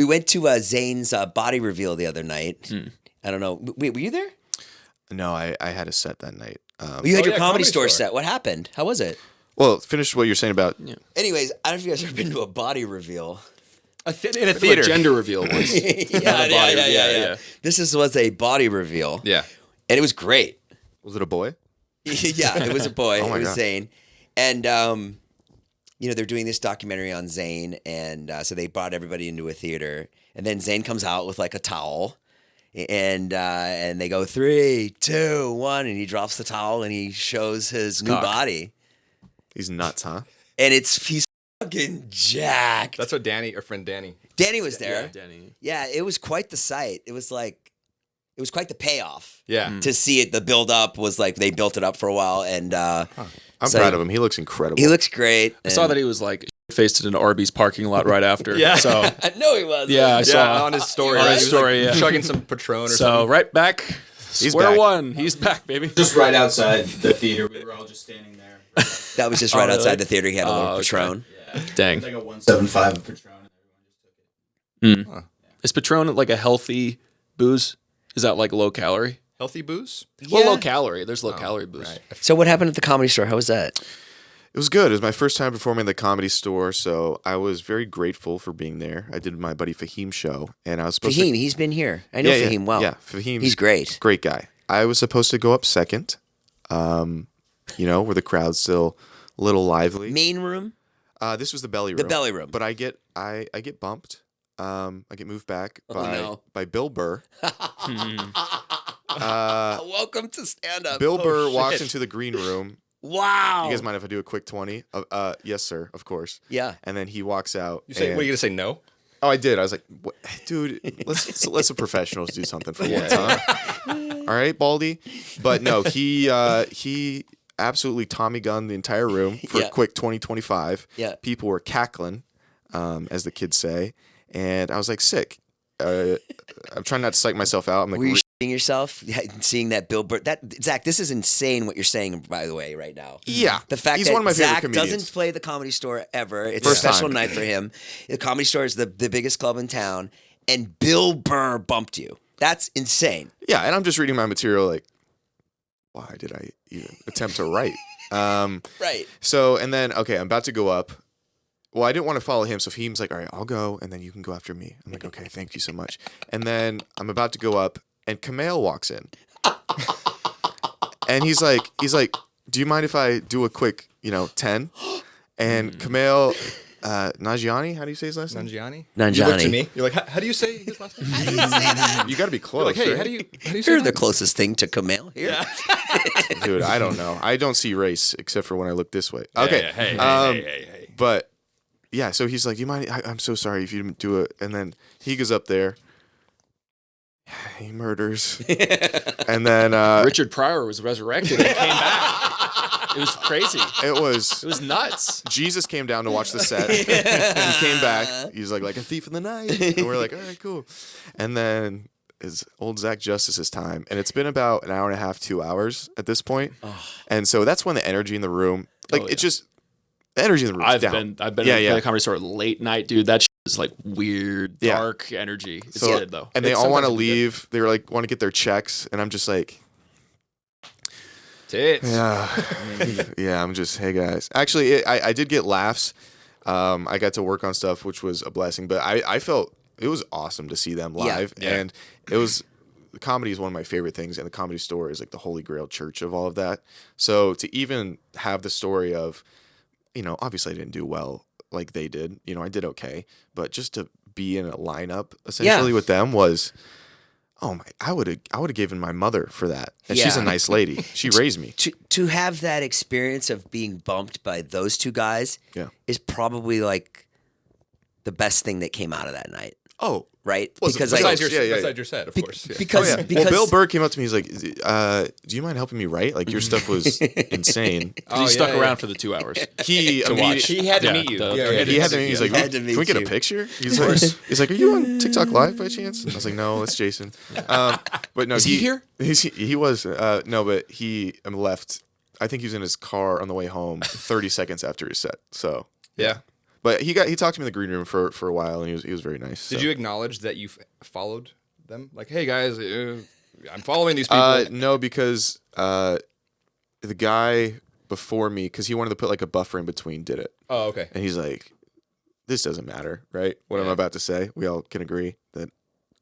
went to Zane's body reveal the other night. I don't know. Wait, were you there? No, I had a set that night. You had your comedy store set. What happened? How was it? Well, finish what you're saying about... Yeah. Anyways, I don't know if you guys have ever been to a body reveal. In a theater. A gender reveal once. Yeah. This was a body reveal. Yeah. And it was great. Was it a boy? Yeah, it was a boy. Oh my it was God. Zane. And, they're doing this documentary on Zane. And so they brought everybody into a theater. And then Zane comes out with like a towel. And they go 3, 2, 1. And he drops the towel and he shows his new body. He's nuts, huh? And he's fucking jacked. That's what our friend Danny. Danny was there. Yeah, Danny. Yeah, it was quite the sight. It was quite the payoff. Yeah. To see it, the build up was like they built it up for a while, and I'm proud of him. He looks incredible. He looks great. I saw that he was like faced in an Arby's parking lot right after. Yeah. So no, he wasn't. yeah, I saw on his story. On Right? his He was, story, like, yeah. chugging some Patron or So something. right back. He's Square back. one. He's back, baby. Just right outside the theater. We were all just standing there. That was just right really? outside the theater. He had a little okay. Patron. Yeah. Dang. Like a 175 of Patron, and everyone just took it. Is Patron like a healthy booze? Is that like low calorie? Healthy booze? Well, Yeah. low calorie. There's low calorie booze. Right. So what happened at the Comedy Store? How was that? It was good. It was my first time performing at the Comedy Store, so I was very grateful for being there. I did my buddy Fahim show, and I was supposed Fahim, to... he's been here. I know Fahim well. Yeah, Fahim's He's great. Great guy. I was supposed to go up second, where the crowd's still a little lively. Main room? This was the belly room. The belly room. But I get bumped. I get moved back no. by Bill Burr. Welcome to stand up. Bill Burr walks into the green room. Wow. You guys mind if I do a quick 20? Yes, sir. Of course. Yeah. And then he walks out. You say, and- what, you going to say no? Oh, I did. I was like, what? Dude, let's the professionals do something for once, huh? All right, Baldy. But no, he absolutely Tommy gunned the entire room for a quick 20-25. Yeah. People were cackling, as the kids say, and I was like, sick. I'm trying not to psych myself out. I'm like, Were you shitting yourself? Seeing that Bill Burr, Zach, this is insane what you're saying, by the way, right now. yeah, The fact he's that one of my favorite Zach comedians. doesn't play the Comedy Store ever. It's First a special time. night for him. The Comedy Store is the biggest club in town, and Bill Burr bumped you. That's insane. Yeah, and I'm just reading my material like, why did I even attempt to write? Right. So, and then, okay, I'm about to go up. Well, I didn't want to follow him, so Fahim's like, all right, I'll go, and then you can go after me. I'm like, okay, thank you so much. And then I'm about to go up, and Kumail walks in. And he's like, do you mind if I do a quick, 10? And Kumail Nanjiani, how do you say his last name? Nanjiani? Nanjiani. You look to me. You're like, how do you say his last name? You got to be close. Like, hey, right? how do you say You're that? the closest thing to Kumail here. Dude, I don't know. I don't see race except for when I look this way. Okay. Hey. But yeah, so he's like, "You mind? I'm so sorry if you didn't do it." And then he goes up there, he murders, and then Richard Pryor was resurrected and came back. It was crazy. it was It was nuts. Jesus came down to watch the set. He came back. He's like a thief in the night, and we're like, "All right, cool." And then is old Zach Justice's time, and it's been about an hour and a half, 2 hours at this point. And so that's when the energy in the room, it's just. The energy in the room is down. I've been at the Comedy Store late night, dude. That shit is like weird, dark energy. It's good though. And they It's all want to sometimes good. leave. They were like want to get their checks, and I'm just like, Tits. yeah. I'm just, hey guys. Actually, I did get laughs. I got to work on stuff, which was a blessing. But I felt it was awesome to see them live, and it was. The comedy is one of my favorite things, and the Comedy Store is like the holy grail church of all of that. So to even have the story of, obviously I didn't do well like they did. I did okay, but just to be in a lineup essentially with them was, oh my! I would have given my mother for that, and she's a nice lady. She raised me. To have that experience of being bumped by those two guys is probably like the best thing that came out of that night. Oh, right? Well, Because besides Besides your set, of course. Yeah. because well, Bill Burr came up to me. He's like, "Do you mind helping me write? Like your stuff was insane." He stuck around for the 2 hours. He watch. He had to meet you. He had to meet. He's like, Had to "Can meet we get a you. picture?" He's like, "Are you on TikTok Live by chance?" And I was like, "No, it's Jason." But no, Is he here? He was no, but he left. I think he was in his car on the way home 30 seconds after his set. So Yeah. But he talked to me in the green room for a while, and he was very nice. Did you acknowledge that you followed them? Like, hey guys, I'm following these people. No, because the guy before me, because he wanted to put like a buffer in between, did it. Oh, okay. And he's like, this doesn't matter, right? What I'm about to say, we all can agree that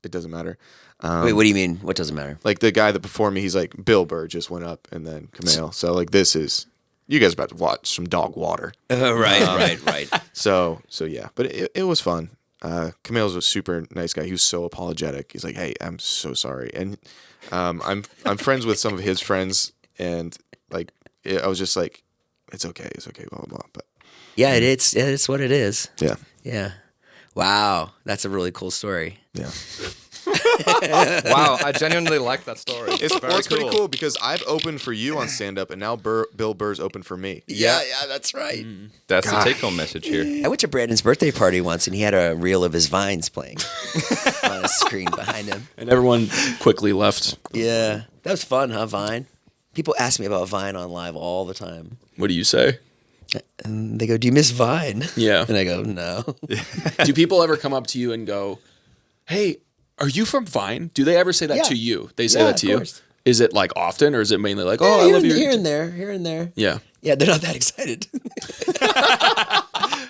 it doesn't matter. Wait, what do you mean? What doesn't matter? Like the guy that before me, he's like, Bill Burr just went up, and then Camille. So like this is, you guys are about to watch some dog water. Right. So yeah, but it was fun. Camille's a super nice guy. He was so apologetic. He's like, hey, I'm so sorry. And I'm friends with some of his friends, and like I was just like, it's okay, blah blah blah. But yeah, it's what it is. Yeah. Wow, that's a really cool story. Yeah. Wow, I genuinely like that story. It's pretty cool because I've opened for you on stand up, and now Bill Burr's open for me. Yeah, that's right. That's the take-home message here. I went to Brandon's birthday party once, and he had a reel of his vines playing on a screen behind him. And everyone quickly left. Yeah, that was fun, huh, Vine? People ask me about Vine on live all the time. What do you say? And they go, do you miss Vine? Yeah. And I go, no. Do people ever come up to you and go, hey, are you from Vine? Do they ever say that to you? They say that to you? Course. Is it like often, or is it mainly like, I love you? Here and there. Yeah. Yeah, they're not that excited.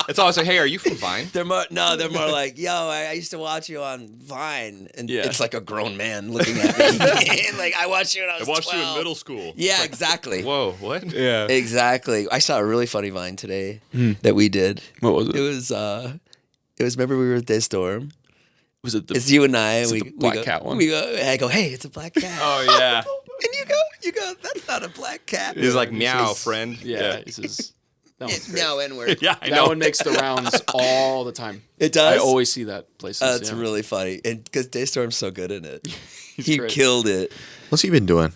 It's always like, hey, are you from Vine? They're more like, yo, I used to watch you on Vine. And it's like a grown man looking at me. Like, I watched you when I was 12. you in middle school. Yeah, exactly. Whoa, what? Yeah. Exactly. I saw a really funny Vine today that we did. What was it? It was remember we were with Daystorm. Was it It's you and I. Is And it the black cat one? I go, hey, it's a black cat. Oh, yeah. And you go, that's not a black cat. He's like, meow, friend. Yeah. This is, that one's great. No N-word. Yeah, I That know. one makes the rounds all the time. It does? I always see that places. It's really funny. And because Daystorm's so good in it. He great. killed it. What's he been doing?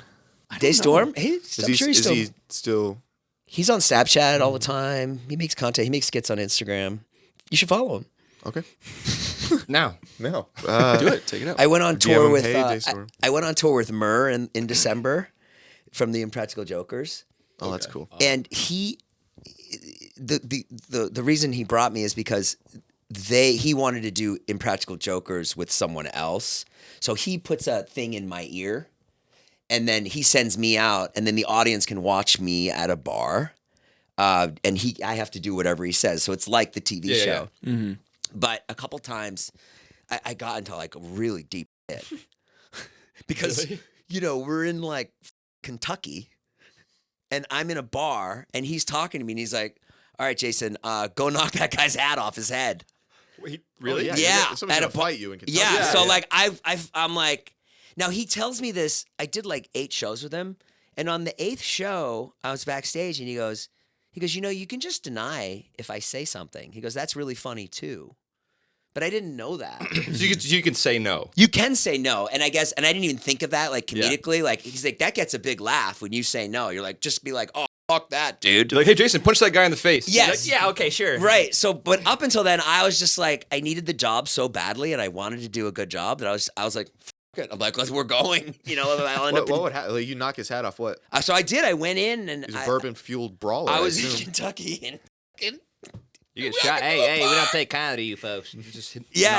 Daystorm? Is I'm sure he still? He's on Snapchat all the time. He makes content. He makes skits on Instagram. You should follow him. Okay. Now. No. Do it. Take it out. I went on DM tour him, with "Hey, Daystorm." I went on tour with Murr in December from the Impractical Jokers, Oh, that's cool. and the reason he brought me is because he wanted to do Impractical Jokers with someone else, so he puts a thing in my ear, and then he sends me out, and then the audience can watch me at a bar, and I have to do whatever he says, so it's like the TV show. Yeah. Mm-hmm. But a couple times, I got into like a really deep pit because we're in like Kentucky, and I'm in a bar, and he's talking to me, and he's like, "All right, Jason, go knock that guy's hat off his head." Wait, really? Oh, Yeah, Somebody's at gonna a fight you in Kentucky. Yeah, so like I'm like, now he tells me this. I did like 8 shows with him, and on the 8th show, I was backstage, and he goes, you can just deny if I say something. He goes, that's really funny too. But I didn't know that. So you can say no. You can say no, and I didn't even think of that like comedically. Like he's like, that gets a big laugh when you say no. You're like, just be like, oh fuck that, dude. You're like, hey Jason, punch that guy in the face. Yes. He's like, yeah, okay, sure. Right. So, but up until then, I was just like, I needed the job so badly, and I wanted to do a good job that I was like, fuck it. I'm like, we're going. I'll end up. What would happen? Like, you knock his hat off? What? So I did. I went in and He's a bourbon fueled brawler. I was in assume. Kentucky and. You get shot. Hey, we don't take kindly to you folks. And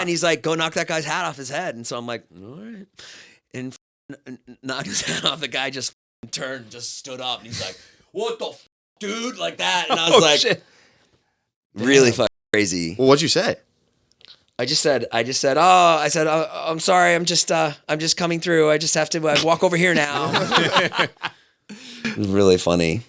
he's like, go knock that guy's hat off his head. And so I'm like, all right. And knocked his hat off. The guy just turned, just stood up, and he's like, what the dude? Like that. And I was like, shit. really fucking crazy. Well, what'd you say? I said, I'm sorry. I'm just coming through. I just have to walk over here now. It was really funny.